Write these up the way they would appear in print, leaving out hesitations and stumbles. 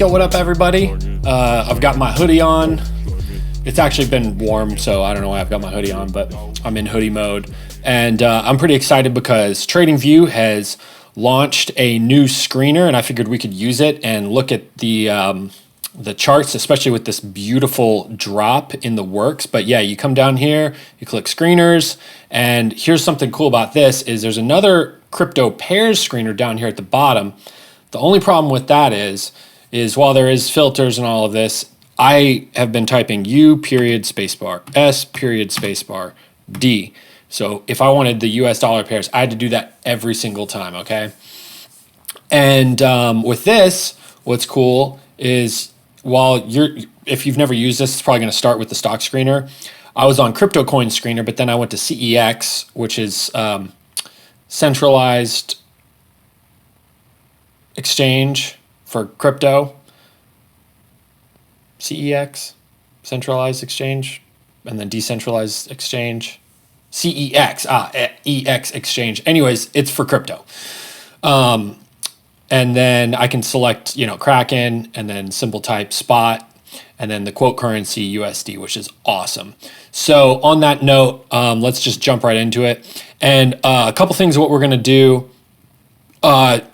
Yo, what up, everybody? I've got my hoodie on. It's actually been warm, so I don't know why I've got my hoodie on, but I'm in hoodie mode. And I'm pretty excited because TradingView has launched a new screener, and I figured we could use it and look at the charts, especially with this beautiful drop in the works. But yeah, you come down here, you click screeners, and here's something cool about this is there's another crypto pairs screener down here at the bottom. The only problem with that is while there is filters and all of this, I have been typing U period spacebar, S period spacebar, D. So if I wanted the US dollar pairs, I had to do that every single time, okay? And with this, what's cool is if you've never used this, it's probably gonna start with the stock screener. I was on crypto coin screener, but then I went to CEX, which is centralized exchange for crypto. CEX, centralized exchange, and then decentralized exchange. CEX, EX exchange. Anyways, it's for crypto. And then I can select, Kraken, and then symbol type spot, and then the quote currency USD, which is awesome. So on that note, let's just jump right into it. And a couple things of what we're gonna do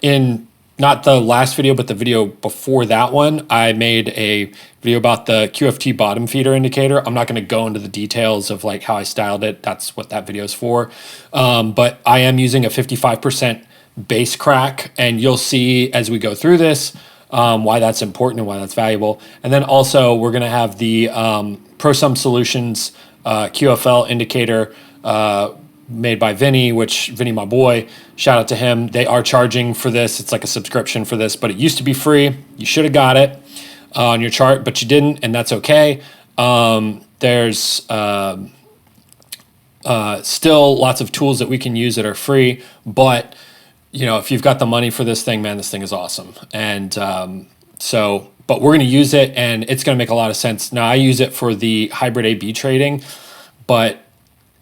in not the last video, but the video before that one, I made a video about the QFT bottom feeder indicator. I'm not going to go into the details of like how I styled it. That's what that video is for. But I am using a 55% base crack, and you'll see as we go through this why that's important and why that's valuable. And then also we're going to have the ProSum Solutions QFL indicator made by Vinny, my boy, shout out to him. They are charging for this. It's like a subscription for this, but it used to be free. You should have got it on your chart, but you didn't, and that's okay. There's still lots of tools that we can use that are free, but if you've got the money for this thing, man, this thing is awesome. And but we're going to use it, and it's going to make a lot of sense. Now, I use it for the hybrid A/B trading, but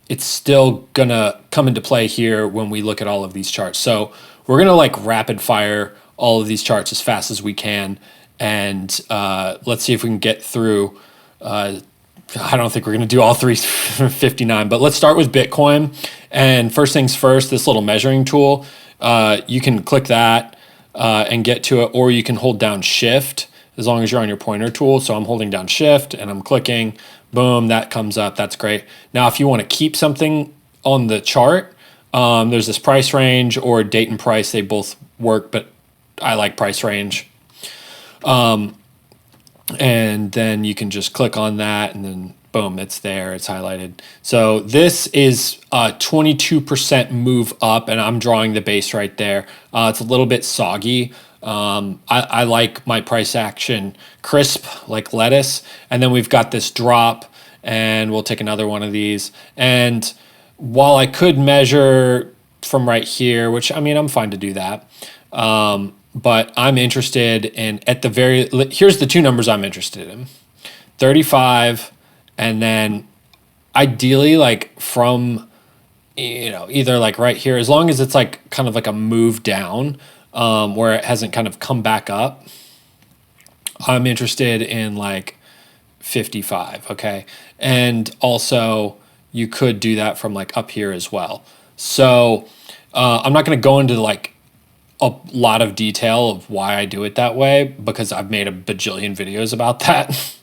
it's still gonna come into play here when we look at all of these charts. So we're gonna like rapid fire all of these charts as fast as we can, and let's see if we can get through. I don't think we're gonna do all 359, but let's start with Bitcoin. And first things first, this little measuring tool, you can click that and get to it, or you can hold down Shift as long as you're on your pointer tool. So I'm holding down Shift and I'm clicking. Boom, that comes up. That's great. Now, if you want to keep something on the chart, there's this price range or date and price. They both work, but I like price range. And then you can just click on that, and then boom, it's there. It's highlighted. So this is a 22% move up, and I'm drawing the base right there. It's a little bit soggy. I like my price action crisp like lettuce, and then we've got this drop, and we'll take another one of these. And while I could measure from right here, which I mean, I'm fine to do that. But I'm interested in here's the two numbers I'm interested in, 35. And then ideally like from, either like right here, as long as it's like kind of like a move down, where it hasn't kind of come back up, I'm interested in like 55, okay? And also you could do that from like up here as well. So I'm not gonna go into like a lot of detail of why I do it that way, because I've made a bajillion videos about that.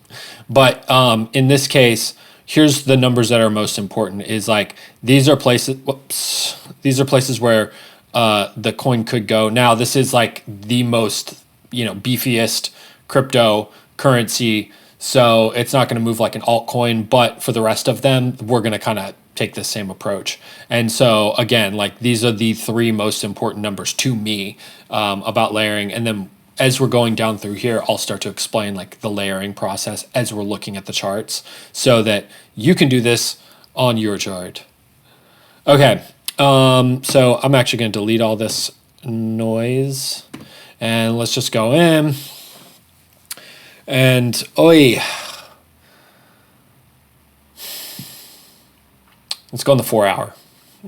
But in this case, here's the numbers that are most important is like, these are places where the coin could go. Now, this is like the most, beefiest cryptocurrency. So it's not going to move like an altcoin, but for the rest of them, we're going to kind of take the same approach. And so again, like these are the three most important numbers to me about layering. And then as we're going down through here, I'll start to explain like the layering process as we're looking at the charts so that you can do this on your chart. Okay. So I'm actually going to delete all this noise, and let's just go in. And let's go on the 4 hour.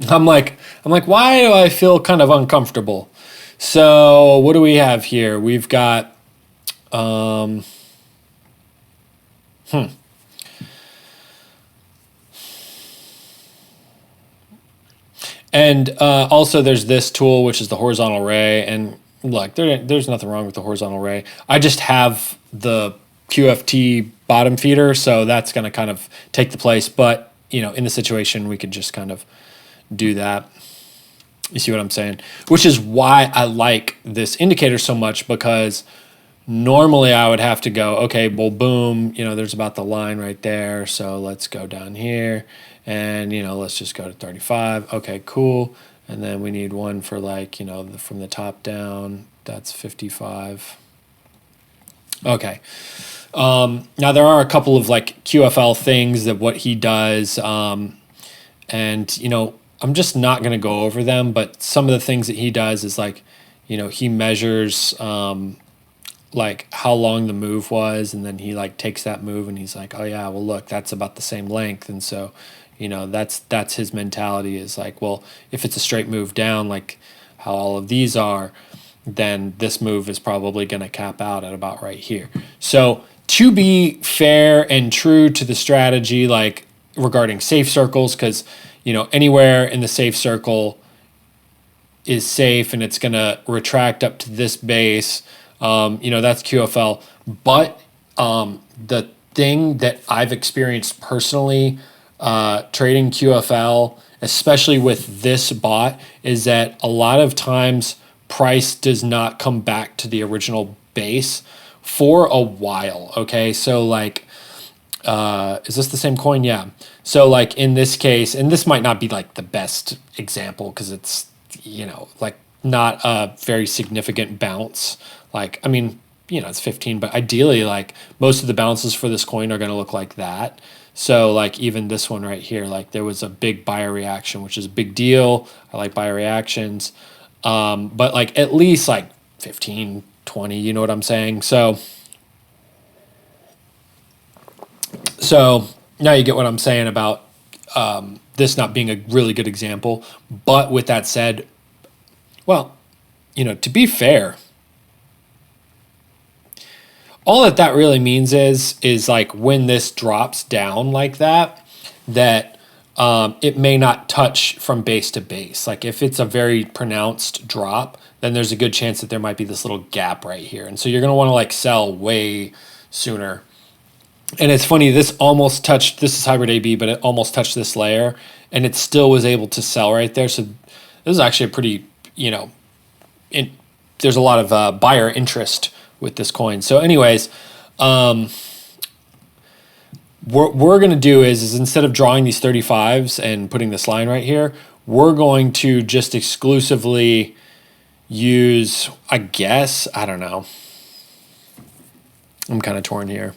I'm like, why do I feel kind of uncomfortable? So what do we have here? We've got And also there's this tool, which is the horizontal ray. And look, there's nothing wrong with the horizontal ray. I just have the QFT bottom feeder, so that's going to kind of take the place. But, you know, in the situation, we could just kind of do that. You see what I'm saying? Which is why I like this indicator so much, because normally I would have to go, okay, well, boom, you know, there's about the line right there. So let's go down here and, you know, let's just go to 35. Okay, cool. And then we need one for like, you know, from the top down, that's 55. Okay. Now there are a couple of like QFL things that what he does. And, you know, I'm just not going to go over them, but some of the things that he does is like, you know, he measures, like how long the move was, and then he like takes that move and he's like, oh yeah, well look, that's about the same length. And so, you know, that's his mentality, is like, well, if it's a straight move down, like how all of these are, then this move is probably going to cap out at about right here. So to be fair and true to the strategy, like regarding safe circles, because, you know, anywhere in the safe circle is safe and it's going to retract up to this base. You know, that's QFL. But the thing that I've experienced personally trading QFL, especially with this bot, is that a lot of times price does not come back to the original base for a while. Okay, so like, is this the same coin? Yeah. So like in this case, and this might not be like the best example because it's, you know, like not a very significant bounce. Like, I mean, you know, it's 15, but ideally, like most of the bounces for this coin are going to look like that. So like even this one right here, like there was a big buyer reaction, which is a big deal. I like buyer reactions. But like at least like 15, 20, you know what I'm saying? So now you get what I'm saying about this not being a really good example. But with that said, well, you know, to be fair, all that really means is like when this drops down like that, that it may not touch from base to base. Like if it's a very pronounced drop, then there's a good chance that there might be this little gap right here. And so you're going to want to like sell way sooner. And it's funny, this almost touched, this is hybrid AB, but it almost touched this layer and it still was able to sell right there. So this is actually a pretty, you know, there's a lot of buyer interest with this coin. So anyways, what we're going to do is instead of drawing these 35s and putting this line right here, we're going to just exclusively use, I guess, I don't know. I'm kind of torn here.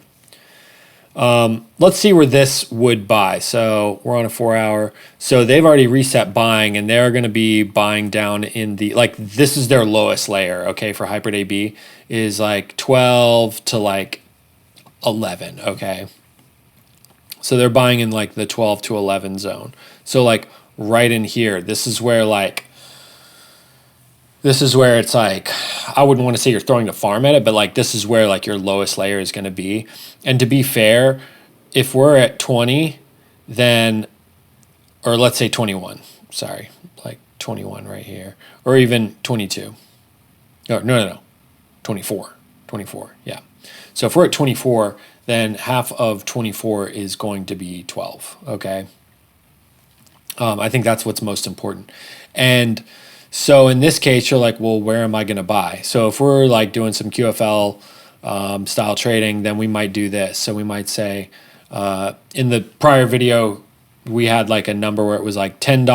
Let's see where this would buy. So we're on a 4 hour. So they've already reset buying and they're going to be buying down in the, like this is their lowest layer, okay, for hybrid AB is like 12 to like 11, okay. So they're buying in like the 12 to 11 zone. So like right in here, this is where it's like, I wouldn't want to say you're throwing a farm at it, but like this is where like your lowest layer is going to be. And to be fair, if we're at 20, then, or let's say 21, sorry, like 21 right here, or even 22. No, 24, yeah. So if we're at 24, then half of 24 is going to be 12, okay? I think that's what's most important. And so in this case, you're like, well, where am I going to buy? So if we're like doing some QFL style trading, then we might do this. So we might say, in the prior video, we had like a number where it was like $10,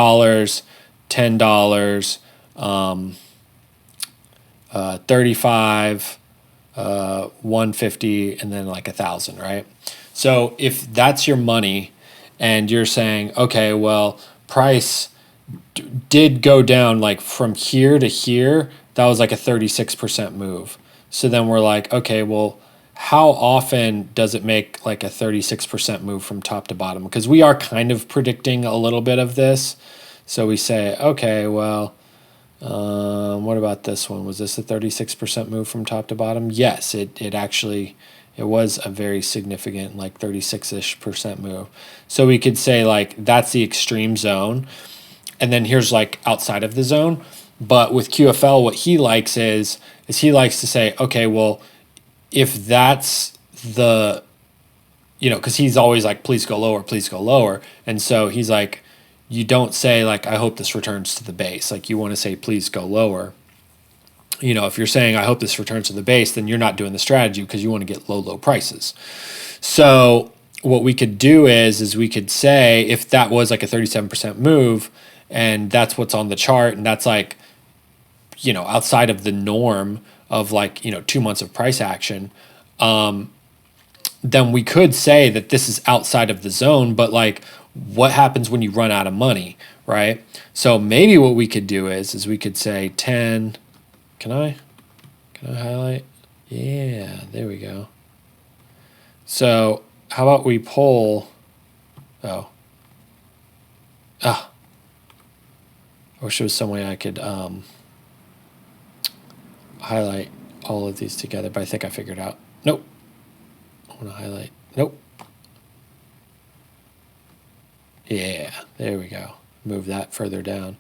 $10, 35, 150, and then like 1,000, right? So if that's your money and you're saying, okay, well, price did go down like from here to here, that was like a 36% move. So then we're like, okay, well, how often does it make like a 36% move from top to bottom? Because we are kind of predicting a little bit of this. So we say, okay, well, What about this one? Was this a 36% move from top to bottom? Yes, it actually, it was a very significant, like 36-ish% move. So we could say like that's the extreme zone. And then here's like outside of the zone. But with QFL, what he likes is he likes to say, okay, well, if that's the, because he's always like, please go lower, please go lower. And so he's like, you don't say like, I hope this returns to the base. Like you want to say, please go lower. If you're saying, I hope this returns to the base, then you're not doing the strategy because you want to get low prices. So what we could do is we could say, if that was like a 37% move and that's what's on the chart and that's like, outside of the norm of like, 2 months of price action, then we could say that this is outside of the zone, but like what happens when you run out of money, right? So maybe what we could do is we could say 10, can I highlight? Yeah, there we go. So how about we pull, I wish there was some way I could highlight all of these together, but I think I figured out. Nope. I want to highlight. Nope. Yeah, there we go. Move that further down.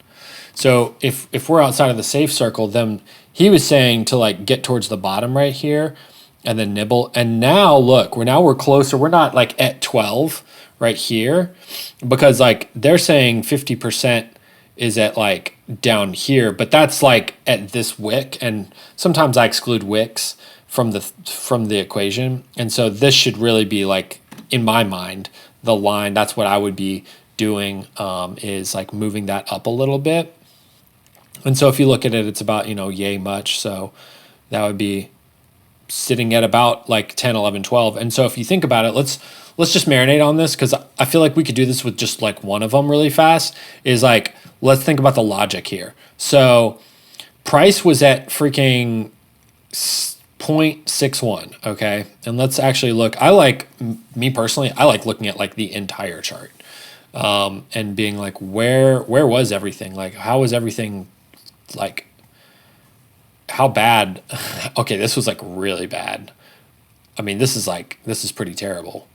So if we're outside of the safe circle, then he was saying to like get towards the bottom right here and then nibble. And now look, we're closer. We're not like at 12 right here because like they're saying 50% is at like down here, but that's like at this wick. And sometimes I exclude wicks from the equation. And so this should really be like, in my mind, the line. That's what I would be doing, is like moving that up a little bit. And so if you look at it, it's about, yay much. So that would be sitting at about like 10, 11, 12. And so if you think about it, let's just marinate on this because I feel like we could do this with just like one of them really fast. Is like, let's think about the logic here. So price was at freaking 0.61, okay? And let's actually look. Me personally, I like looking at like the entire chart and being like, where was everything? Like, how was everything, like, how bad? Okay, this was like really bad. I mean, this is pretty terrible.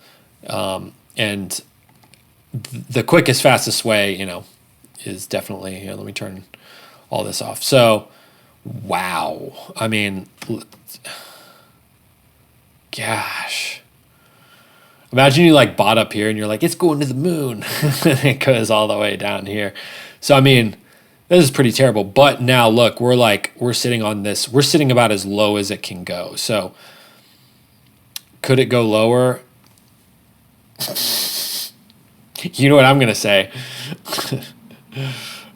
And the quickest, fastest way, is definitely, here, let me turn all this off. So, wow. I mean, gosh. Imagine you like bought up here and you're like, it's going to the moon. And it goes all the way down here. So, I mean, this is pretty terrible. But now look, we're sitting on this. We're sitting about as low as it can go. So could it go lower? You know what I'm going to say?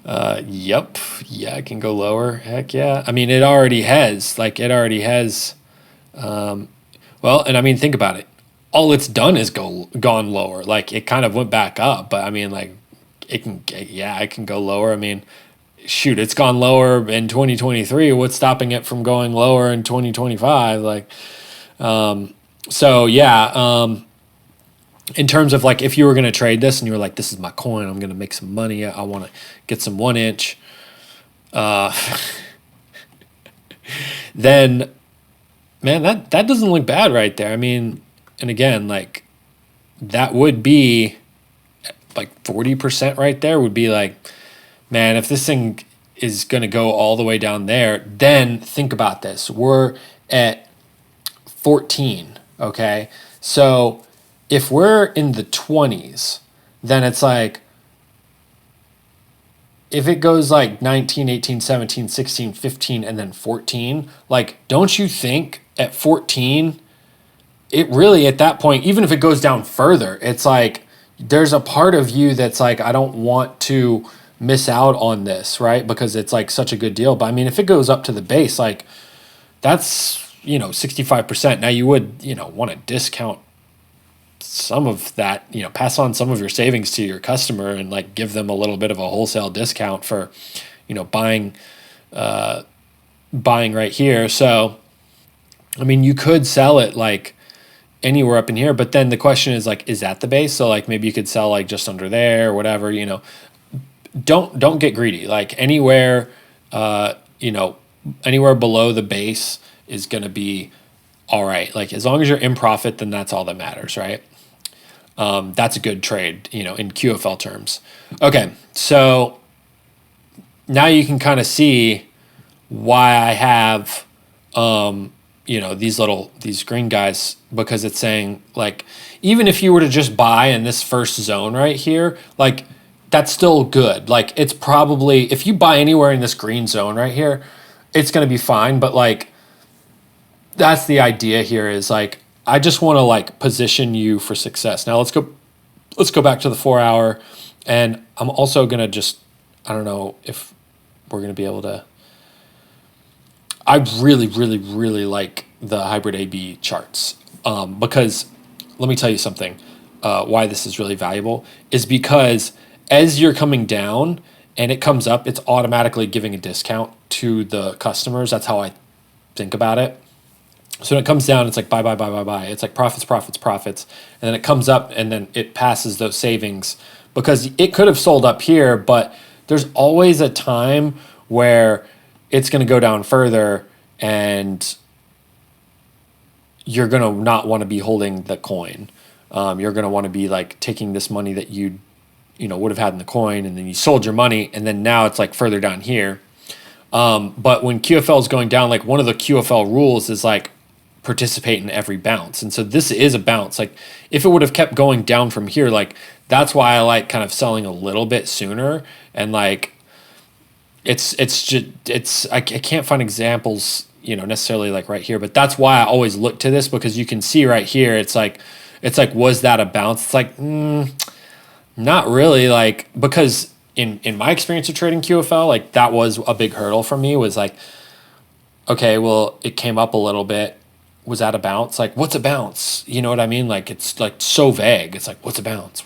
Yep. Yeah, it can go lower. Heck yeah. I mean, it already has. Well, and I mean, think about it. All it's done is gone lower. Like it kind of went back up, but I mean, like it can go lower. I mean, shoot, it's gone lower in 2023. What's stopping it from going lower in 2025? Like, so yeah. In terms of like, if you were going to trade this and you were like, this is my coin, I'm going to make some money. I want to get some 1 inch. Then, man, that doesn't look bad right there. I mean, and again, like that would be like 40% right there would be like, man, if this thing is going to go all the way down there, then think about this. We're at 14, okay? So if we're in the 20s, then it's like, if it goes like 19, 18, 17, 16, 15, and then 14, like, don't you think at 14, it really, at that point, even if it goes down further, it's like, there's a part of you that's like, I don't want to miss out on this, right? Because it's like such a good deal. But I mean, if it goes up to the base, like that's, 65%. Now you would, want to discount some of that, pass on some of your savings to your customer and like give them a little bit of a wholesale discount for, buying right here. So, I mean, you could sell it like anywhere up in here, but then the question is like, is that the base? So like maybe you could sell like just under there or whatever, don't get greedy. Like anywhere you know, anywhere below the base is going to be all right. Like as long as you're in profit, then that's all that matters, right? That's a good trade, you know, in QFL terms. Okay, so now you can kind of see why I have, you know, these green guys, because it's saying like, even if you were to just buy in this first zone right here, like that's still good. Like it's probably, if you buy anywhere in this green zone right here, it's going to be fine. But like, that's the idea here is like, I just want to like position you for success. Now let's go back to the 4 hour, and I'm also going to just, I don't know if we're going to be able to, I really, really, really like the hybrid AB charts, because let me tell you something. Why this is really valuable is because as you're coming down and it comes up, it's automatically giving a discount to the customers. That's how I think about it. So when it comes down, it's like buy, buy, buy, buy, buy. It's like profits, profits, profits. And then it comes up and then it passes those savings, because it could have sold up here, but there's always a time where it's going to go down further and you're going to not want to be holding the coin. You're going to want to be like taking this money that you would have had in the coin, and then you sold your money, and then now it's like further down here. But when QFL is going down, like one of the QFL rules is like participate in every bounce. And so this is a bounce. Like if it would have kept going down from here, like that's why I like kind of selling a little bit sooner. And like I can't find examples, necessarily like right here, but that's why I always look to this, because you can see right here, it's like, was that a bounce? It's like, not really, like, because in my experience of trading QFL, like that was a big hurdle for me, was like, okay, well, it came up a little bit. Was that a bounce? Like, what's a bounce? You know what I mean? Like, it's like so vague. It's like, what's a bounce?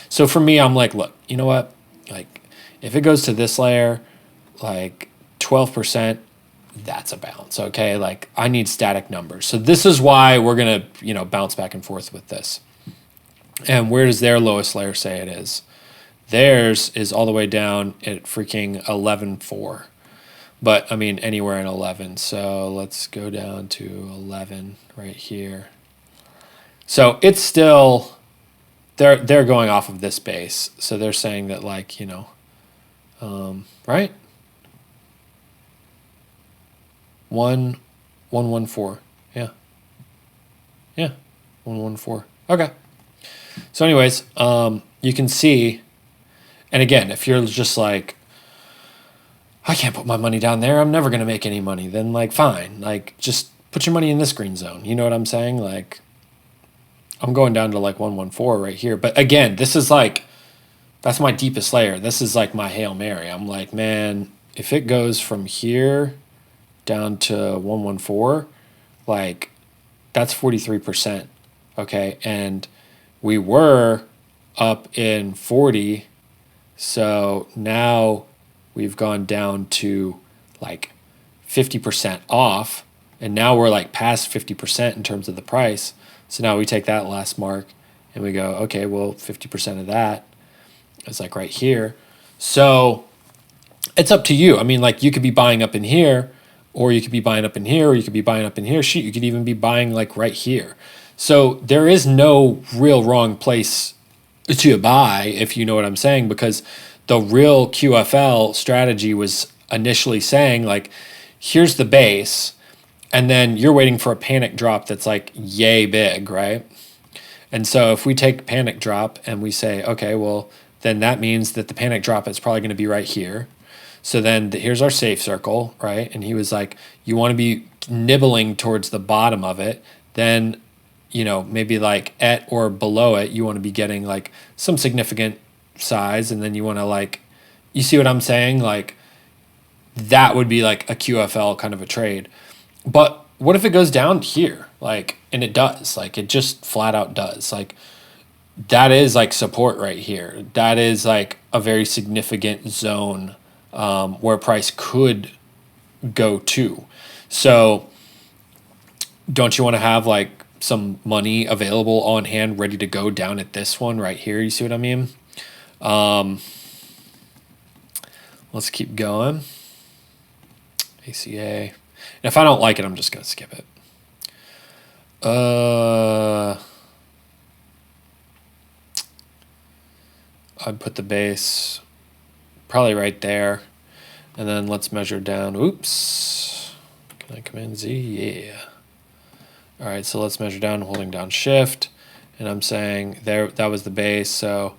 So for me, I'm like, look, you know what? Like, if it goes to this layer, like 12%, that's a bounce, okay? Like, I need static numbers. So this is why we're going to, bounce back and forth with this. And where does their lowest layer say it is? Theirs is all the way down at freaking 11.4. But, I mean, anywhere in 11. So let's go down to 11 right here. So it's still, they're going off of this base. So they're saying that, like, right? 114. Yeah. Yeah. 114. Okay. So anyways, you can see, and again, if you're just like, I can't put my money down there, I'm never going to make any money, then like, fine, like just put your money in this green zone. You know what I'm saying? Like, I'm going down to like 114 right here. But again, this is like, that's my deepest layer. This is like my Hail Mary. I'm like, man, if it goes from here down to 114, like that's 43%. Okay. And we were up in 40. So now we've gone down to like 50% off. And now we're like past 50% in terms of the price. So now we take that last mark and we go, okay, well, 50% of that is like right here. So it's up to you. I mean, like you could be buying up in here, or you could be buying up in here, or you could be buying up in here. Shoot, you could even be buying like right here. So there is no real wrong place to buy, if you know what I'm saying, because the real QFL strategy was initially saying like, here's the base, and then you're waiting for a panic drop that's like yay big, right? And so if we take panic drop and we say, okay, well, then that means that the panic drop is probably going to be right here. So then here's our safe circle, right? And he was like, you want to be nibbling towards the bottom of it. Then, maybe like at or below it, you want to be getting like some significant size. And then you want to like, you see what I'm saying? Like that would be like a QFL kind of a trade. But what if it goes down here? Like, and it does, like it just flat out does. Like that is like support right here. That is like a very significant zone where price could go to. So don't you want to have like some money available on hand ready to go down at this one right here? You see what I mean? Let's keep going. ACA. And if I don't like it, I'm just going to skip it. I'd put the base probably right there. And then let's measure down. Oops. Can I Command Z? Yeah. All right, so let's measure down, holding down Shift. And I'm saying there, that was the base. So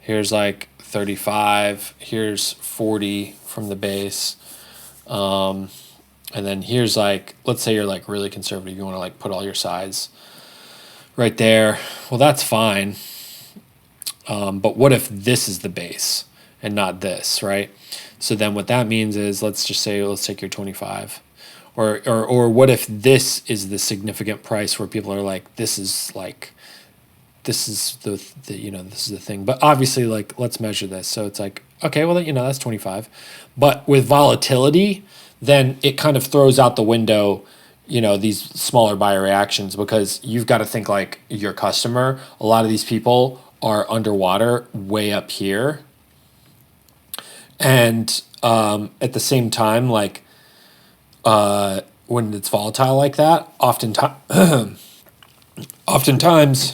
here's like 35. Here's 40 from the base. And then here's like, let's say you're like really conservative. You want to like put all your size right there. Well, that's fine. But what if this is the base and not this, right? So then what that means is, let's just say, let's take your 25. Or what if this is the significant price where people are like, this is the you know, this is the thing. But obviously, like, let's measure this. So it's like, okay, well, you know, that's 25. But with volatility, then it kind of throws out the window, you know, these smaller buyer reactions, because you've got to think like your customer. A lot of these people are underwater way up here. And at the same time, like, when it's volatile like that, oftentimes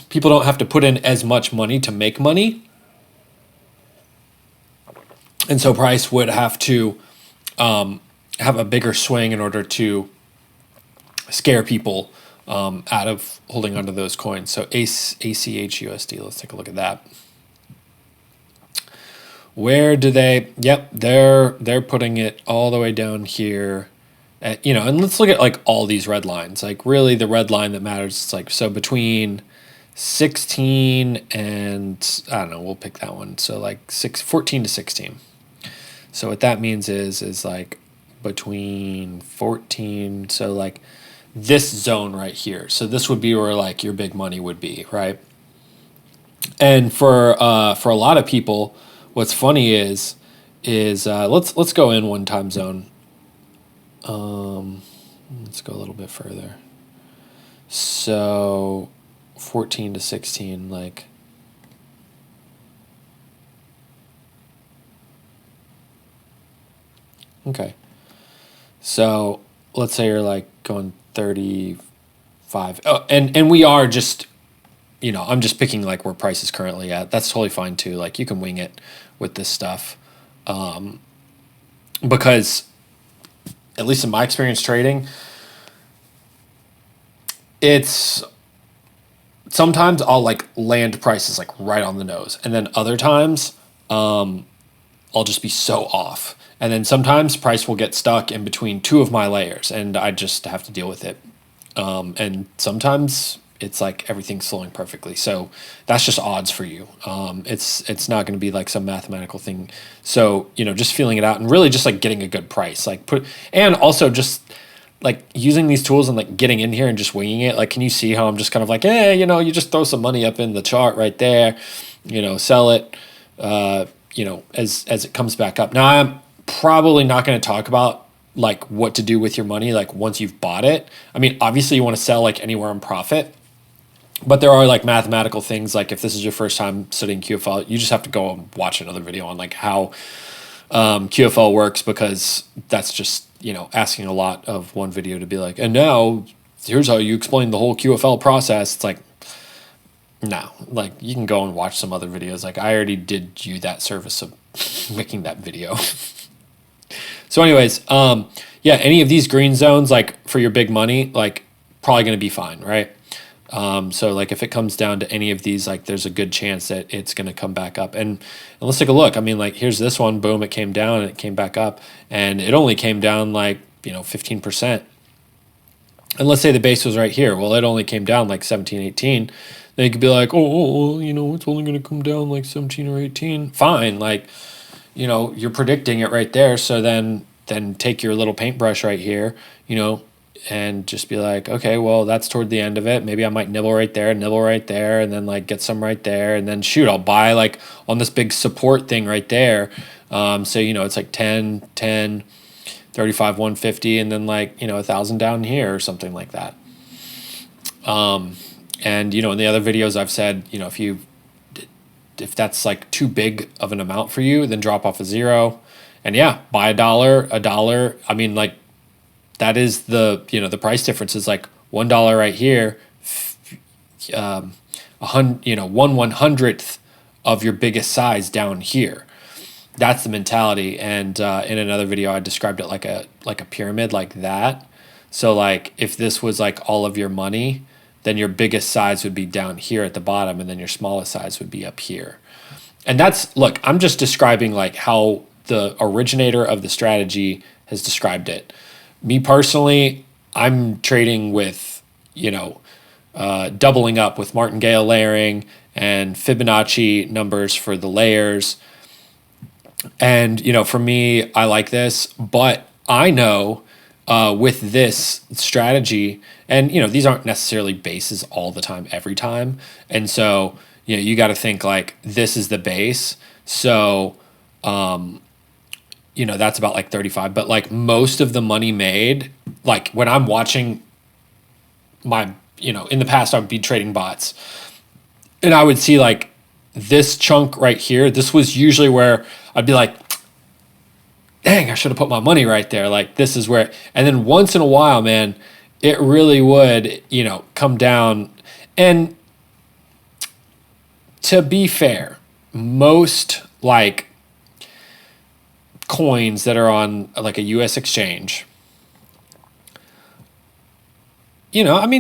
people don't have to put in as much money to make money. And so price would have to have a bigger swing in order to scare people out of holding onto those coins. So ACHUSD, let's take a look at that. Where do they, yep, they're putting it all the way down here. You know, and let's look at like all these red lines. Like really the red line that matters is like, so between 16 and, I don't know, we'll pick that one. So like 14 to 16. So what that means is like between 14, so like this zone right here. So this would be where like your big money would be, right? And for a lot of people, what's funny is let's go in one time zone. Let's go a little bit further. So 14 to 16, like, okay. So let's say you're like going 35. Oh, and we are just, you know, I'm just picking like where price is currently at. That's totally fine too. Like you can wing it with this stuff. Because at least in my experience trading, it's sometimes I'll like land prices like right on the nose. And then other times I'll just be so off. And then sometimes price will get stuck in between two of my layers and I just have to deal with it. And sometimes it's like everything's flowing perfectly. So that's just odds for you. It's not going to be like some mathematical thing. So, you know, just feeling it out and really just like getting a good price, like and also just like using these tools and like getting in here and just winging it. Like, can you see how I'm just kind of like, you know, you just throw some money up in the chart right there, you know, sell it, you know, as it comes back up. Now I'm probably not going to talk about like what to do with your money, like once you've bought it. I mean, obviously you want to sell like anywhere in profit, but there are like mathematical things. Like if this is your first time studying QFL, you just have to go and watch another video on like how QFL works, because that's just, you know, asking a lot of one video to be like, and now here's how you explain the whole QFL process. It's like, no, like you can go and watch some other videos. Like I already did you that service of making that video. So anyways, yeah, any of these green zones, like for your big money, like probably going to be fine, right? So like if it comes down to any of these, like there's a good chance that it's going to come back up. And let's take a look. I mean, like here's this one, boom, it came down and it came back up, and it only came down like, you know, 15%. And let's say the base was right here. Well, it only came down like 17, 18. Then you could be like, oh, you know, it's only going to come down like 17 or 18. Fine. Like, you know, you're predicting it right there. So then take your little paintbrush right here, you know, and just be like, okay, well, that's toward the end of it. Maybe I might nibble right there, and then like get some right there. And then shoot, I'll buy like on this big support thing right there. So, you know, it's like 10, 10, 35, 150, and then like, you know, 1,000 down here or something like that. And, you know, in the other videos I've said, you know, if that's like too big of an amount for you, then drop off a zero. And yeah, buy a dollar. I mean, like that is the, the price difference is like $1 right here, 1/100th of your biggest size down here. That's the mentality. And in another video, I described it like a pyramid, like that. So like if this was like all of your money, then your biggest size would be down here at the bottom, and then your smallest size would be up here. And that's, look, I'm just describing like how the originator of the strategy has described it. Me personally, I'm trading with, doubling up with martingale layering and Fibonacci numbers for the layers. And, for me, I like this, but I know with this strategy, and, these aren't necessarily bases all the time, every time. And so, you got to think like this is the base. So, that's about like 35, but like most of the money made, like when I'm watching my, in the past, I would be trading bots and I would see like this chunk right here. This was usually where I'd be like, dang, I should have put my money right there. Like this is where, and then once in a while, man, it really would, come down. And to be fair, most like coins that are on like a US exchange,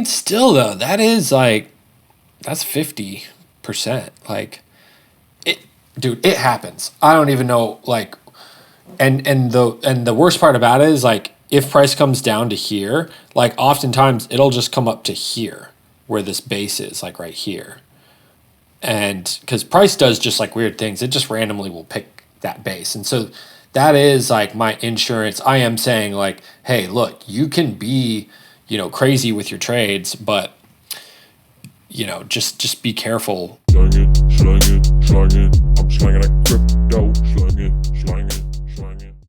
still though, that is like, that's 50%. Like dude, it happens. I don't even know, like, and the worst part about it is like, if price comes down to here, like oftentimes it'll just come up to here where this base is, like right here. And because price does just like weird things, it just randomly will pick that base. And so that is like my insurance. I am saying like, hey, look, you can be, crazy with your trades, but, just be careful. Should I get